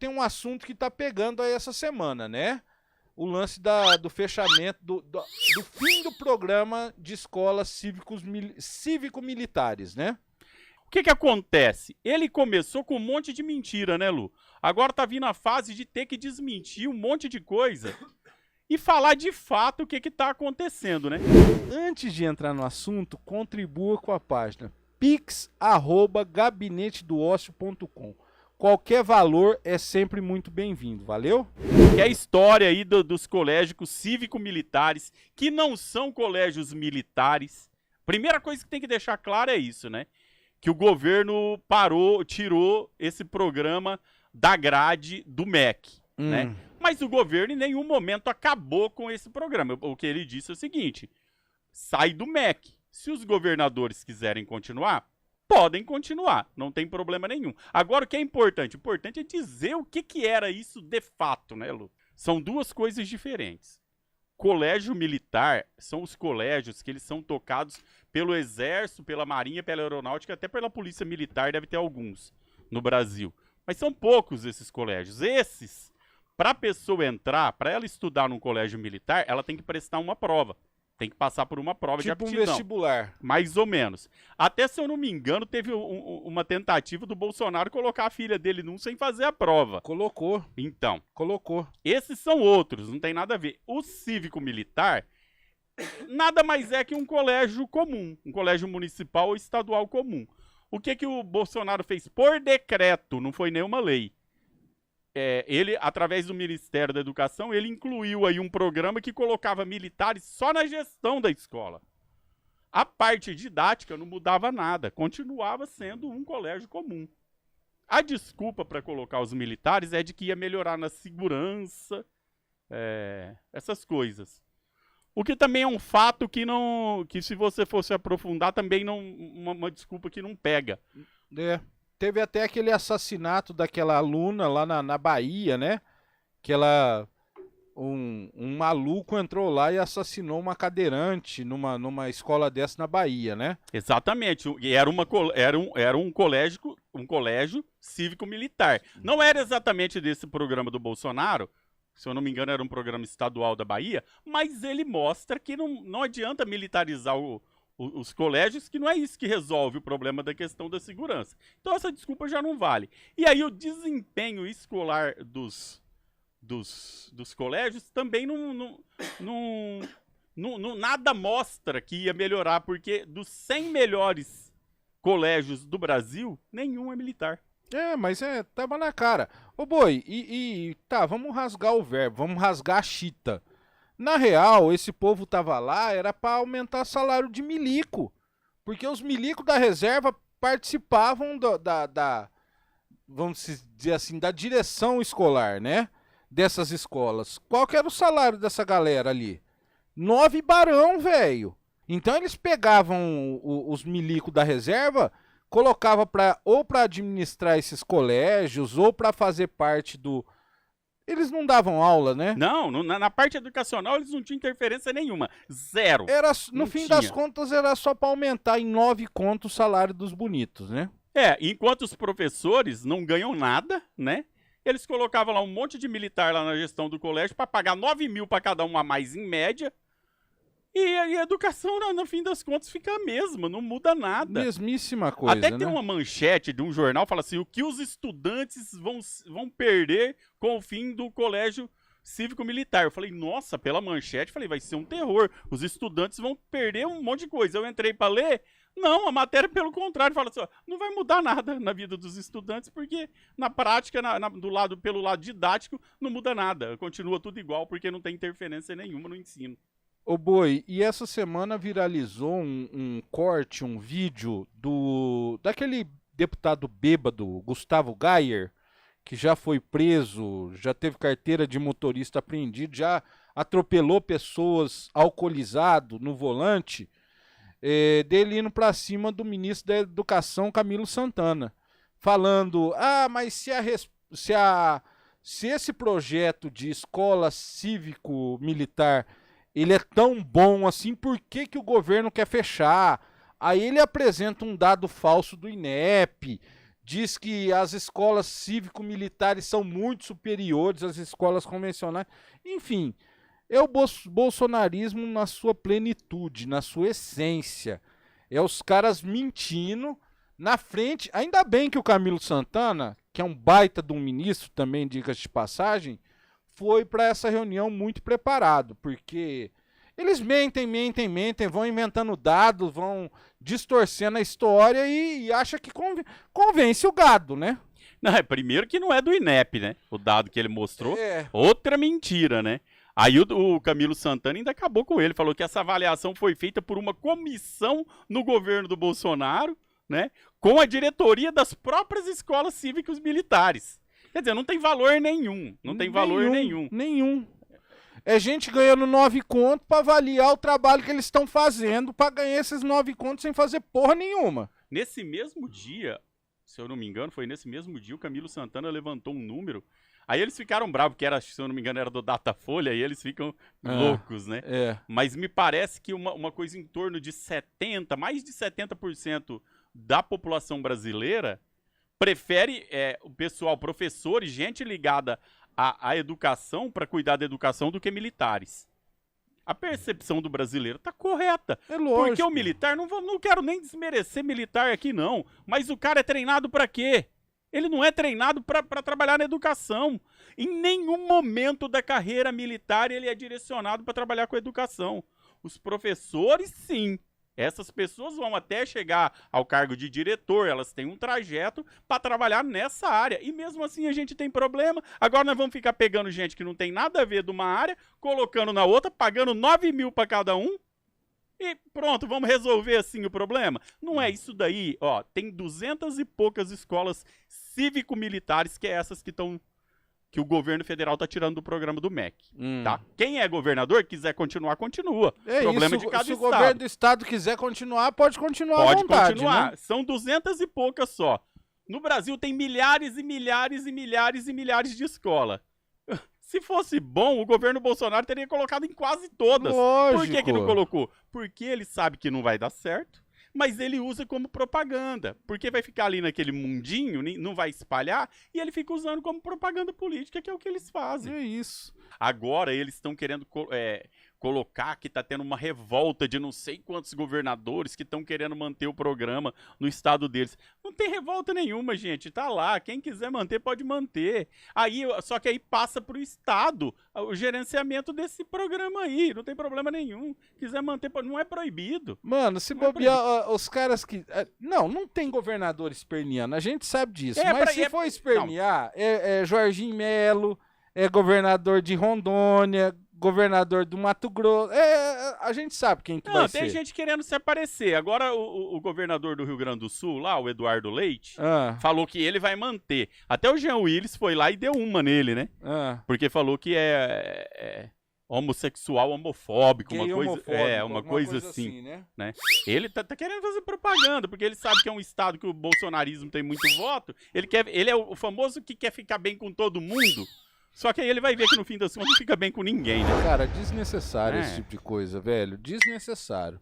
tem um assunto que tá pegando aí essa semana, né? O lance do fechamento, do fim do programa de escolas cívico-militares, né? O que acontece? Ele começou com um monte de mentira, né, Lu? Agora tá vindo a fase de ter que desmentir um monte de coisa e falar de fato o que tá acontecendo, né? Antes de entrar no assunto, contribua com a página pix@gabinetedoócio.com. Qualquer valor é sempre muito bem-vindo, valeu? Que é a história aí dos colégios cívico-militares, que não são colégios militares. Primeira coisa que tem que deixar claro é isso, né? Que o governo tirou esse programa da grade do MEC, né? Mas o governo em nenhum momento acabou com esse programa. O que ele disse é o seguinte: sai do MEC. Se os governadores quiserem continuar, podem continuar, não tem problema nenhum. Agora, o que é importante? O importante é dizer o que era isso de fato, né, Lu? São duas coisas diferentes. Colégio militar são os colégios que eles são tocados pelo Exército, pela Marinha, pela Aeronáutica, até pela Polícia Militar, deve ter alguns no Brasil. Mas são poucos esses colégios. Esses, para a pessoa entrar, para ela estudar num colégio militar, ela tem que prestar uma prova. Tem que passar por uma prova de aptidão. Tipo um vestibular. Mais ou menos. Até, se eu não me engano, teve uma tentativa do Bolsonaro colocar a filha dele num sem fazer a prova. Colocou. Então. Colocou. Esses são outros, não tem nada a ver. O cívico-militar nada mais é que um colégio comum. Um colégio municipal ou estadual comum. O que o Bolsonaro fez? Por decreto, não foi nenhuma lei. Ele, através do Ministério da Educação, ele incluiu aí um programa que colocava militares só na gestão da escola. A parte didática não mudava nada, continuava sendo um colégio comum. A desculpa para colocar os militares é de que ia melhorar na segurança, essas coisas. O que também é um fato que se você fosse aprofundar, também não, uma desculpa que não pega. Teve até aquele assassinato daquela aluna lá na Bahia, né? Que um maluco entrou lá e assassinou uma cadeirante numa escola dessa na Bahia, né? Exatamente. E era um colégio cívico-militar. Não era exatamente desse programa do Bolsonaro, se eu não me engano era um programa estadual da Bahia, mas ele mostra que não adianta militarizar os colégios, que não é isso que resolve o problema da questão da segurança. Então essa desculpa já não vale. E aí o desempenho escolar dos colégios também nada mostra que ia melhorar, porque dos 100 melhores colégios do Brasil, nenhum é militar. Mas tava na cara. Ô Boi, tá, vamos rasgar o verbo, vamos rasgar a chita. Na real, esse povo tava lá, era pra aumentar o salário de milico. Porque os milicos da reserva participavam vamos dizer assim, da direção escolar, né? Dessas escolas. Qual que era o salário dessa galera ali? 9 barão, velho. Então eles pegavam os milicos da reserva, colocava ou pra administrar esses colégios, ou pra fazer parte do... Eles não davam aula, né? Não, na parte educacional eles não tinham interferência nenhuma. Zero. No fim das contas, era só pra aumentar em 9 contos o salário dos bonitos, né? Enquanto os professores não ganham nada, né? Eles colocavam lá um monte de militar lá na gestão do colégio para pagar 9 mil para cada um a mais em média. E a educação, no fim das contas, fica a mesma, não muda nada. Mesmíssima coisa, Até tem uma manchete de um jornal, fala assim, o que os estudantes vão perder com o fim do colégio cívico-militar. Eu falei, nossa, pela manchete, vai ser um terror. Os estudantes vão perder um monte de coisa. Eu entrei para ler, não, a matéria, pelo contrário, fala assim, ó, não vai mudar nada na vida dos estudantes, porque na prática, pelo lado didático, não muda nada. Continua tudo igual, porque não tem interferência nenhuma no ensino. Ô Boi, e essa semana viralizou um corte, um vídeo daquele deputado bêbado, Gustavo Gayer, que já foi preso, já teve carteira de motorista apreendida, já atropelou pessoas alcoolizado no volante, dele indo pra cima do ministro da Educação, Camilo Santana, falando, mas se esse projeto de escola cívico-militar ele é tão bom assim, por que o governo quer fechar? Aí ele apresenta um dado falso do INEP, diz que as escolas cívico-militares são muito superiores às escolas convencionais. Enfim, é o bolsonarismo na sua plenitude, na sua essência. É os caras mentindo na frente. Ainda bem que o Camilo Santana, que é um baita de um ministro também, diga-se de passagem, foi para essa reunião muito preparado, porque eles mentem, vão inventando dados, vão distorcendo a história e acha que convence o gado, né? Não, primeiro que não é do INEP, né? O dado que ele mostrou. É. Outra mentira, né? Aí o Camilo Santana ainda acabou com ele, falou que essa avaliação foi feita por uma comissão no governo do Bolsonaro, né? Com a diretoria das próprias escolas cívicos militares. Quer dizer, não tem valor nenhum. Não tem valor nenhum. Nenhum. É gente ganhando 9 contos pra avaliar o trabalho que eles estão fazendo pra ganhar esses 9 contos sem fazer porra nenhuma. Nesse mesmo dia, se eu não me engano, foi nesse mesmo dia, o Camilo Santana levantou um número. Aí eles ficaram bravos, que era, se eu não me engano, era do Datafolha, e eles ficam loucos, né? É. Mas me parece que uma coisa em torno de 70%, mais de 70% da população brasileira prefere o pessoal, professores, gente ligada à educação, para cuidar da educação, do que militares. A percepção do brasileiro tá correta. É lógico. Porque o militar, não quero nem desmerecer militar aqui não, mas o cara é treinado para quê? Ele não é treinado para trabalhar na educação. Em nenhum momento da carreira militar ele é direcionado para trabalhar com a educação. Os professores, sim. Essas pessoas vão até chegar ao cargo de diretor, elas têm um trajeto para trabalhar nessa área. E mesmo assim a gente tem problema. Agora nós vamos ficar pegando gente que não tem nada a ver de uma área, colocando na outra, pagando 9 mil para cada um. E pronto, vamos resolver assim o problema? Não é isso daí, ó. Tem 200 e poucas escolas cívico-militares, que é essas que o governo federal tá tirando do programa do MEC, tá? Quem é governador, quiser continuar, continua. Problema de cada estado. Se o estado. governo do estado quiser continuar, pode continuar à Pode vontade, continuar. né? São 200 e poucas só. No Brasil tem milhares e milhares e milhares e milhares de escolas. Se fosse bom, o governo Bolsonaro teria colocado em quase todas. Lógico. Por que não colocou? Porque ele sabe que não vai dar certo, mas ele usa como propaganda. Porque vai ficar ali naquele mundinho, não vai espalhar, e ele fica usando como propaganda política, que é o que eles fazem. É isso. Agora eles estão querendo colocar que está tendo uma revolta de não sei quantos governadores que estão querendo manter o programa no estado deles. Não tem revolta nenhuma, gente. Tá lá. Quem quiser manter, pode manter. Só que aí passa para o estado o gerenciamento desse programa aí. Não tem problema nenhum. Quiser manter, não é proibido. Mano, se bobear, os caras que... Não tem governador esperneando. A gente sabe disso. Mas se for espernear, é Jorginho Melo, é governador de Rondônia, governador do Mato Grosso. A gente sabe quem que vai ser. Tem gente querendo se aparecer. Agora, o governador do Rio Grande do Sul, lá, o Eduardo Leite, falou que ele vai manter. Até o Jean Willis foi lá e deu uma nele, né? Porque falou que é homossexual, homofóbico, uma coisa assim, né? Ele tá querendo fazer propaganda, porque ele sabe que é um estado que o bolsonarismo tem muito voto. Ele é o famoso que quer ficar bem com todo mundo. Só que aí ele vai ver que no fim das contas não fica bem com ninguém, né? Cara, desnecessário esse tipo de coisa, velho. Desnecessário.